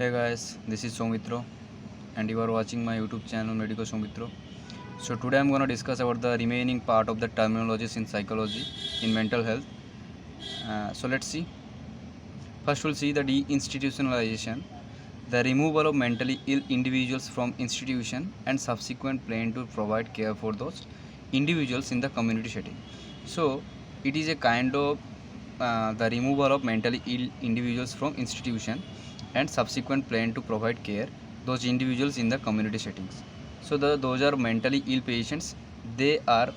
Hi guys, this is Somitro and you are watching my YouTube channel Medico Somitro. So today I'm going to discuss about the remaining part of the terminologies in psychology in mental health. So let's see. First we'll see the deinstitutionalization, the removal of mentally ill individuals from institution and subsequent plan to provide care for those individuals in the community setting. So it is a kind of the removal of mentally ill individuals from institution and subsequent plan to provide care those individuals in the community settings. So those are mentally ill patients. They are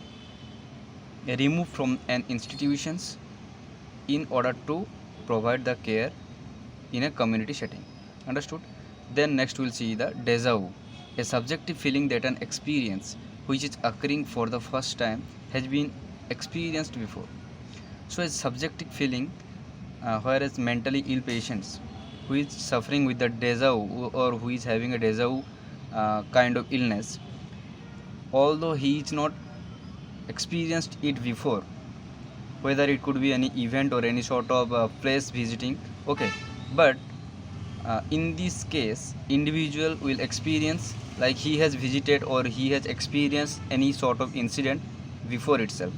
removed from an institutions in order to provide the care in a community setting. Understood? Then next we'll see the deja vu, a subjective feeling that an experience which is occurring for the first time has been experienced before. So a subjective feeling, whereas mentally ill patients who is suffering with the deja vu or who is having a deja vu kind of illness, although he is not experienced it before, whether it could be any event or any sort of place visiting, okay, but in this case individual will experience like he has visited or he has experienced any sort of incident before itself,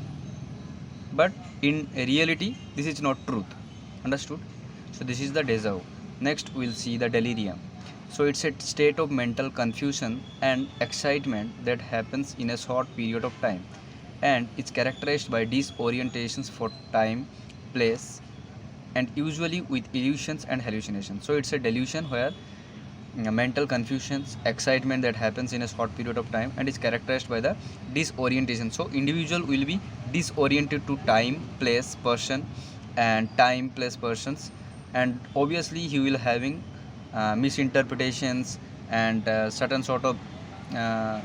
but in reality this is not truth. Understood? So this is the deja vu. Next we'll see the delirium. So it's a state of mental confusion and excitement that happens in a short period of time, and it's characterized by disorientations for time, place, and usually with illusions and hallucinations. So it's a delusion where mental confusions, excitement that happens in a short period of time, and is characterized by the disorientation. So individual will be disoriented to time, place, person, and time, place, persons, and obviously he will having misinterpretations and certain sort of uh,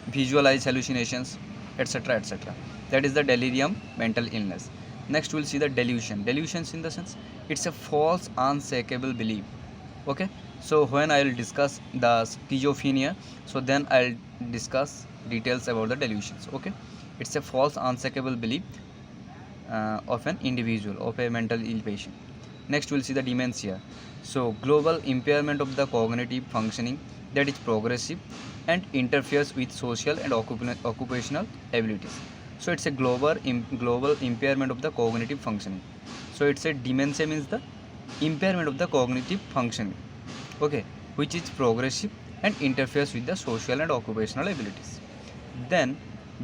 visualized hallucinations, etc., etc. That is the delirium, mental illness. Next we'll see the delusion. Delusions in the sense it's a false unshakable belief. Okay, so when I'll discuss the schizophrenia, so then I'll discuss details about the delusions. Okay, it's a false unshakable belief of an individual, of a mental ill patient. Next we'll see the dementia. So global impairment of the cognitive functioning that is progressive and interferes with social and occupational abilities. So it's a global impairment of the cognitive functioning. So it's a dementia means the impairment of the cognitive functioning, okay, which is progressive and interferes with the social and occupational abilities. Then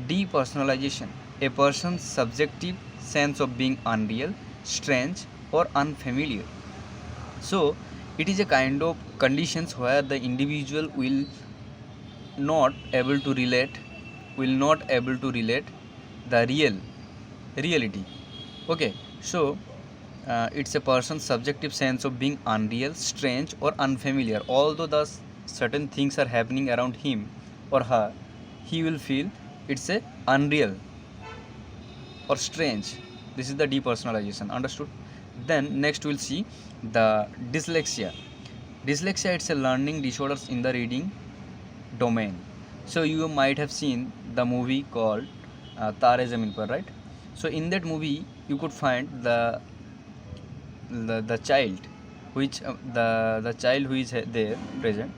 depersonalization, a person's subjective sense of being unreal, strange, or unfamiliar. So it is a kind of conditions where the individual not able to relate will not able to relate the reality. Okay, so it's a person's subjective sense of being unreal, strange, or unfamiliar. Although the certain things are happening around him or her, he will feel it's a unreal or strange. This is the depersonalization. Understood? Then next we'll see the dyslexia. Dyslexia, it's a learning disorders in the reading domain. So you might have seen the movie called Tare Zameen Par, right? So in that movie you could find the child which the child who is there present.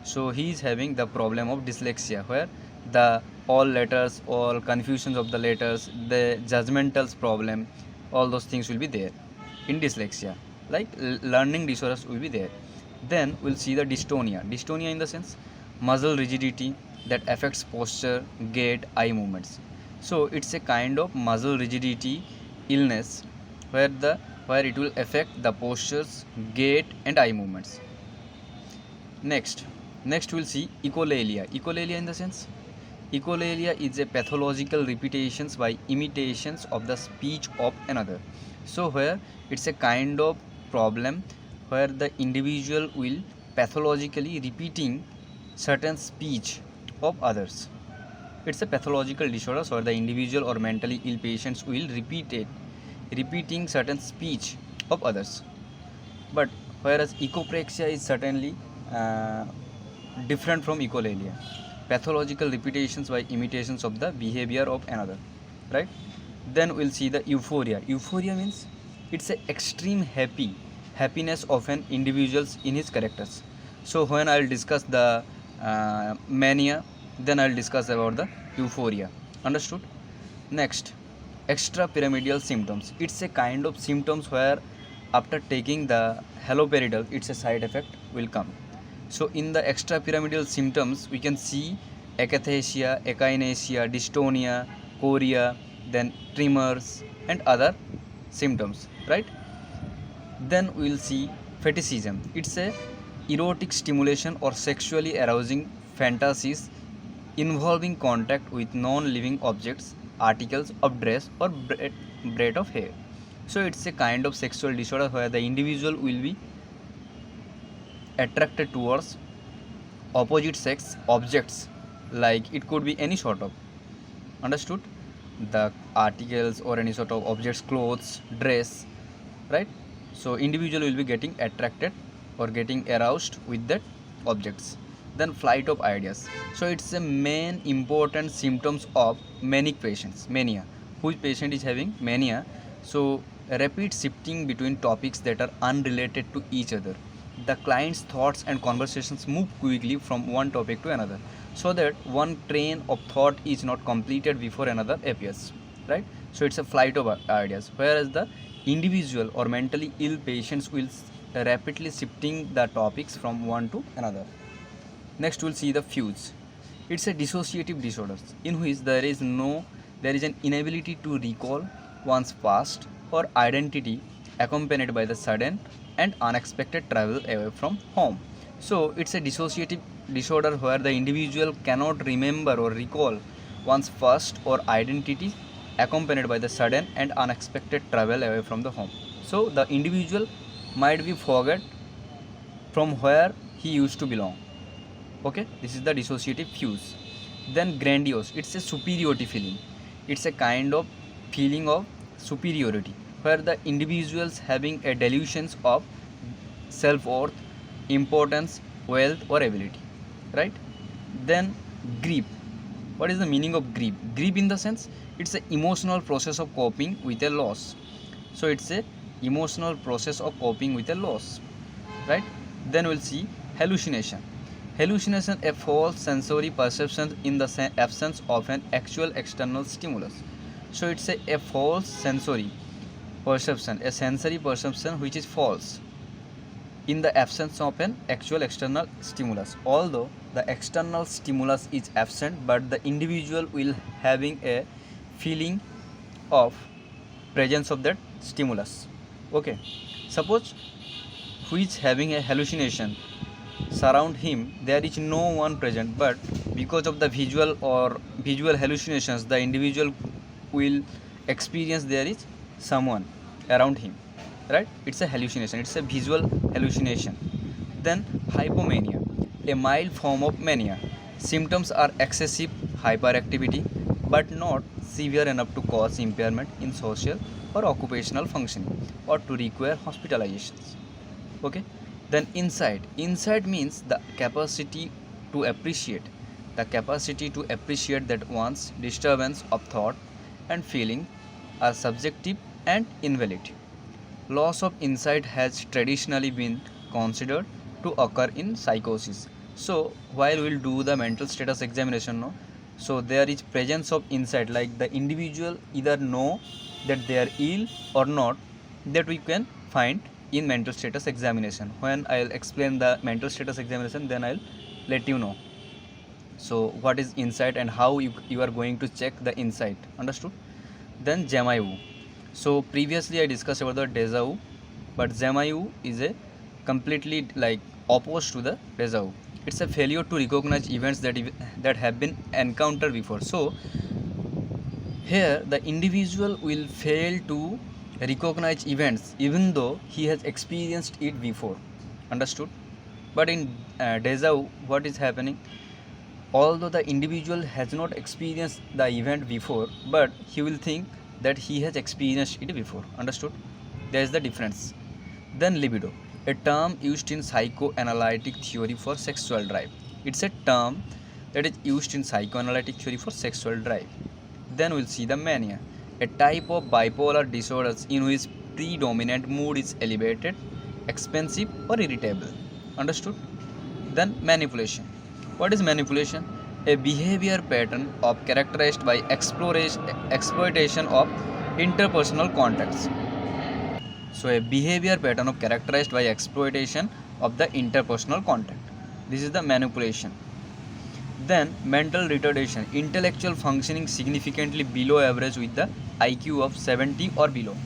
So he is having the problem of dyslexia where the all letters, all confusions of the letters, the judgmentals problem, all those things will be there in dyslexia, like learning disorders will be there. Then we'll see the dystonia in the sense muscle rigidity that affects posture, gait, eye movements. So it's a kind of muscle rigidity illness where it will affect the postures, gait, and eye movements. Next we'll see echolalia. Echolalia in the sense echolalia is a pathological repetitions by imitations of the speech of another. So where it's a kind of problem where the individual will pathologically repeating certain speech of others. It's a pathological disorder where the individual or mentally ill patients will repeating certain speech of others. But whereas echopraxia is certainly different from echolalia, pathological repetitions by imitations of the behavior of another, right? Then we'll see the euphoria means it's a extreme happiness of an individual's in his characters. So when I'll discuss the mania, then I'll discuss about the euphoria. Understood? Next, extrapyramidal symptoms. It's a kind of symptoms where after taking the haloperidol, it's a side effect will come. So in the extrapyramidal symptoms, we can see akathisia, echinacea, dystonia, chorea, then tremors and other symptoms, right? Then we will see fetishism. It's a erotic stimulation or sexually arousing fantasies involving contact with non-living objects, articles of dress or braid of hair. So it's a kind of sexual disorder where the individual will be attracted towards opposite sex objects, like it could be any sort of, understood, the articles or any sort of objects, clothes, dress, right? So individual will be getting attracted or getting aroused with that objects. Then flight of ideas. So it's a main important symptoms of manic patients, mania. Whose patient is having mania? So rapid shifting between topics that are unrelated to each other. The client's thoughts and conversations move quickly from one topic to another, so that one train of thought is not completed before another appears, right? So it's a flight of ideas, whereas the individual or mentally ill patients will rapidly shifting the topics from one to another. Next we'll see the fuse. It's a dissociative disorder in which there is an inability to recall one's past or identity, accompanied by the sudden and unexpected travel away from home. So it's a dissociative disorder where the individual cannot remember or recall one's past or identity, accompanied by the sudden and unexpected travel away from the home. So the individual might be forget from where he used to belong. Okay, this is the dissociative fuse. Then grandiose, it's a superiority feeling. It's a kind of feeling of superiority where the individuals having a delusions of self-worth, importance, wealth or ability, right? Then grief. What is the meaning of grief? Grief in the sense it's an emotional process of coping with a loss. So it's a emotional process of coping with a loss, right? Then we'll see hallucination. Hallucination, a false sensory perception in the absence of an actual external stimulus. So it's a false sensory perception, a sensory perception which is false in the absence of an actual external stimulus. Although the external stimulus is absent, but the individual will having a feeling of presence of that stimulus. Okay, suppose who is having a hallucination, surround him there is no one present, but because of the visual hallucinations the individual will experience there is someone around him, right? It's a hallucination, it's a visual hallucination. Then hypomania, a mild form of mania. Symptoms are excessive hyperactivity but not severe enough to cause impairment in social or occupational functioning or to require hospitalizations. Okay, then insight means the capacity to appreciate that one's disturbance of thought and feeling are subjective and invalid. Loss of insight has traditionally been considered to occur in psychosis. So while we'll do the mental status examination, no, so there is presence of insight, like the individual either know that they are ill or not, that we can find in mental status examination. When I'll explain the mental status examination, then I'll let you know so what is insight and how you are going to check the insight, understood? Then Jamayu. So previously I discussed about the deja vu, but Jamayu is a completely like opposed to the deja vu. It's a failure to recognize events that have been encountered before. So here the individual will fail to recognize events even though he has experienced it before, understood? But in deja vu, what is happening? Although the individual has not experienced the event before, but he will think that he has experienced it before, understood? There is the difference. Then libido, a term used in psychoanalytic theory for sexual drive. It's a term that is used in psychoanalytic theory for sexual drive. Then we'll see the mania, a type of bipolar disorders in which predominant mood is elevated, expensive or irritable, understood? Then manipulation. What is manipulation? A behavior pattern of characterized by exploitation of interpersonal contacts. So a behavior pattern of characterized by exploitation of the interpersonal contact. This is the manipulation. Then mental retardation, intellectual functioning significantly below average with the IQ of 70 or below.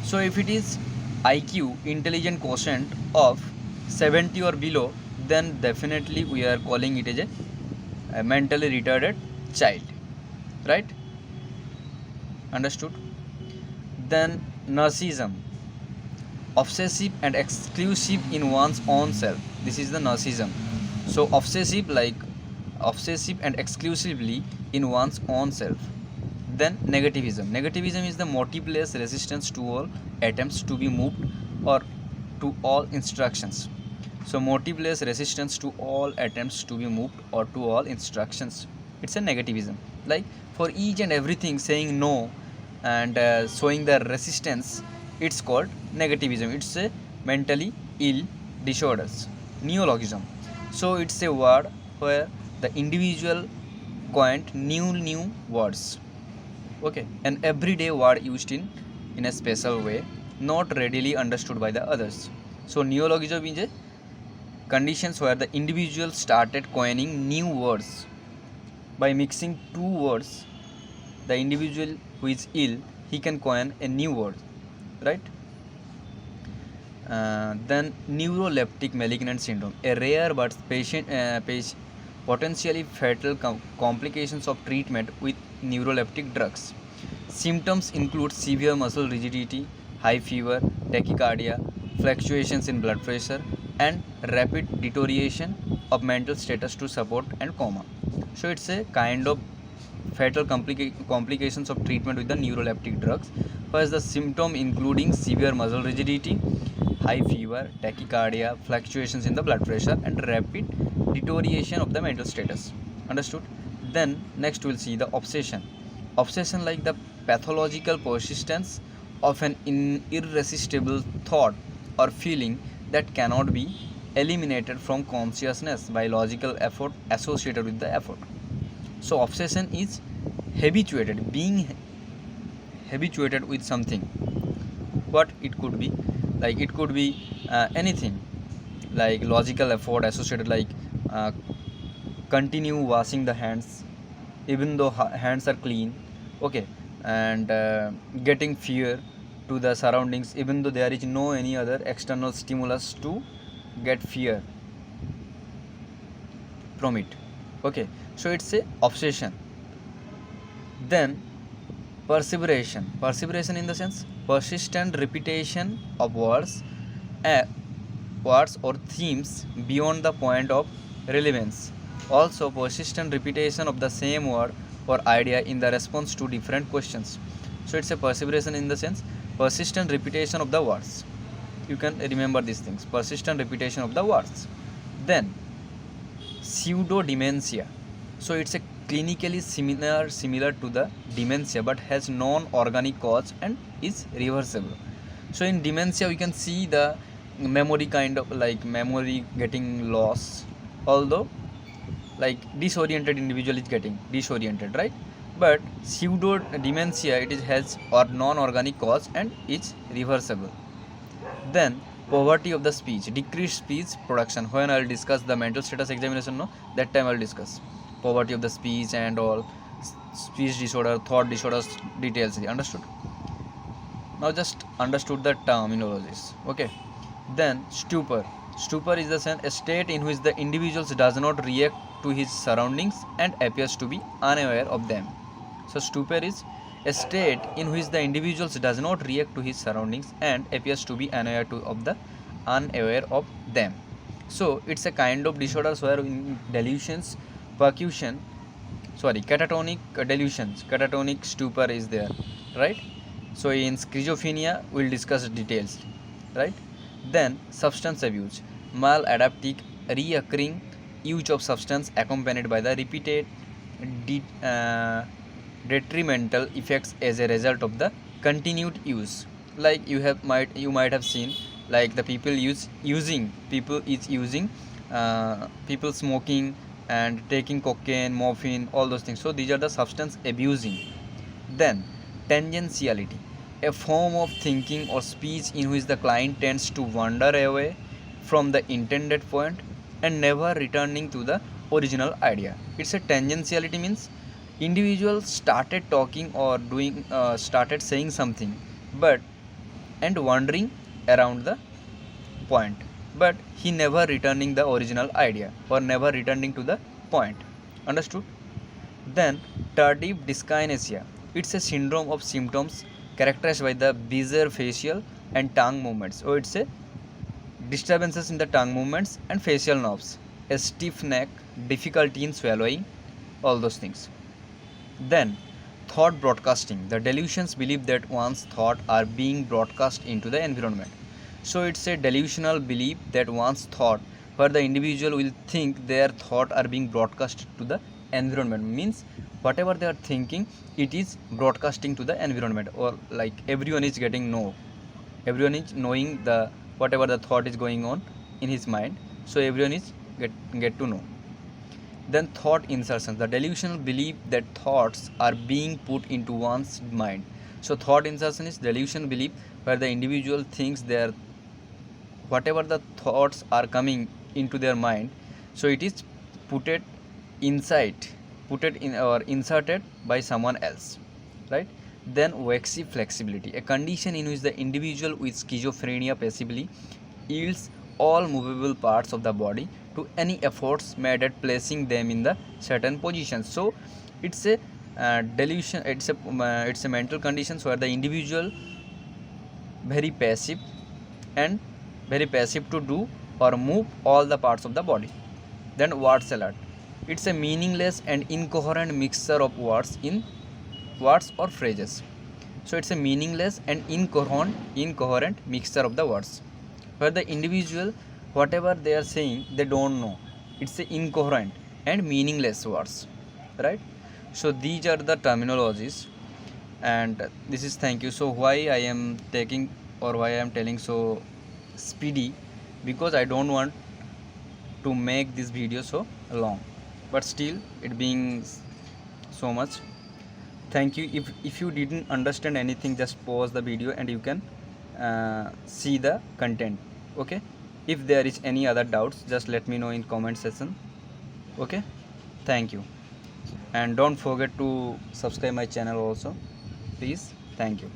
So if it is IQ, intelligent quotient of 70 or below, then definitely we are calling it as a mentally retarded child, right? Understood? Then narcissism, obsessive and exclusive in one's own self. This is the narcissism. So obsessive and exclusively in one's own self. Then negativism is the motiveless resistance to all attempts to be moved or to all instructions. So motiveless resistance to all attempts to be moved or to all instructions, it's a negativism. Like for each and everything saying no and showing the resistance, it's called negativism. It's a mentally ill disorders. Neologism, so it's a word where the individual coined new words, okay, an everyday word used in a special way, not readily understood by the others. So neologism is a conditions where the individual started coining new words. By mixing two words, the individual who is ill, he can coin a new word, right? Then neuroleptic malignant syndrome, a rare but potentially fatal complications of treatment with neuroleptic drugs. Symptoms include severe muscle rigidity, high fever, tachycardia, fluctuations in blood pressure, and rapid deterioration of mental status to support and coma. So it's a kind of fatal complications of treatment with the neuroleptic drugs. First, the symptom including severe muscle rigidity, high fever, tachycardia, fluctuations in the blood pressure, and rapid deterioration of the mental status. Understood? Then next we'll see the obsession. Obsession, like the pathological persistence of an irresistible thought or feeling that cannot be eliminated from consciousness by logical effort associated with the effort. So obsession is being habituated with something. What it could be? Like it could be anything, like logical effort associated, like continue washing the hands even though hands are clean, okay, and getting fear to the surroundings even though there is no any other external stimulus to get fear from it, okay. So it's a obsession. Then perseveration in the sense persistent repetition of words or themes beyond the point of relevance. Also persistent repetition of the same word or idea in the response to different questions. So it's a perseveration in the sense persistent repetition of the words. You can remember these things, persistent repetition of the words. Then pseudo dementia, so it's a clinically similar to the dementia but has non-organic cause and is reversible. So in dementia we can see the memory kind of like memory getting lost, although like disoriented individual is getting disoriented, right? But pseudo dementia, it has or non-organic cause and is reversible. Then poverty of the speech, decreased speech production. When I will discuss the mental status examination, no, that time I will discuss poverty of the speech and all speech disorder, thought disorders details. Understood? Now just understood the terminologies, okay. Then stupor is a state in which the individual does not react to his surroundings and appears to be unaware of them. So stupor is a state in which the individual does not react to his surroundings and appears to be unaware of them. So it's a kind of disorders where in delusions, catatonic delusions, catatonic stupor is there, right? So in schizophrenia we'll discuss details, right? Then substance abuse, maladaptive reoccurring use of substance accompanied by the repeated detrimental effects as a result of the continued use. Like you might have seen, like the people is using people smoking and taking cocaine, morphine, all those things. So these are the substance abusing. Then tangentiality, a form of thinking or speech in which the client tends to wander away from the intended point and never returning to the original idea. It's a tangentiality means individual started talking or doing started saying something, but and wandering around the point, but he never returning the original idea or never returning to the point. Understood? Then tardive dyskinesia, it's a syndrome of symptoms characterized by the bizarre facial and tongue movements. So it's a disturbances in the tongue movements and facial nerves, a stiff neck, difficulty in swallowing, all those things. Then thought broadcasting, the delusions believe that one's thoughts are being broadcast into the environment. So it's a delusional belief that one's thought, where the individual will think their thought are being broadcast to the environment, means whatever they are thinking, it is broadcasting to the environment, or like everyone is getting know, everyone is knowing the whatever the thought is going on in his mind, so everyone is get to know. Then thought insertion, the delusional belief that thoughts are being put into one's mind. So thought insertion is delusional belief where the individual thinks their whatever the thoughts are coming into their mind, so it is put it inside, put it in or inserted by someone else, right? Then waxy flexibility, a condition in which the individual with schizophrenia passively yields all movable parts of the body to any efforts made at placing them in the certain positions. So it's a delusion, it's a mental conditions where the individual very passive and very passive to do or move all the parts of the body. Then word salad, it's a meaningless and incoherent mixture of words or phrases. So it's a meaningless and incoherent mixture of the words where the individual whatever they are saying they don't know, it's a incoherent and meaningless words, right? So these are the terminologies, and this is thank you. So why I am taking or why I am telling so speedy, because I don't want to make this video so long, but still it being so much. Thank you. If you didn't understand anything, just pause the video and you can see the content. Okay, if there is any other doubts, just let me know in comment section. Okay, thank you, and don't forget to subscribe my channel also, please. Thank you.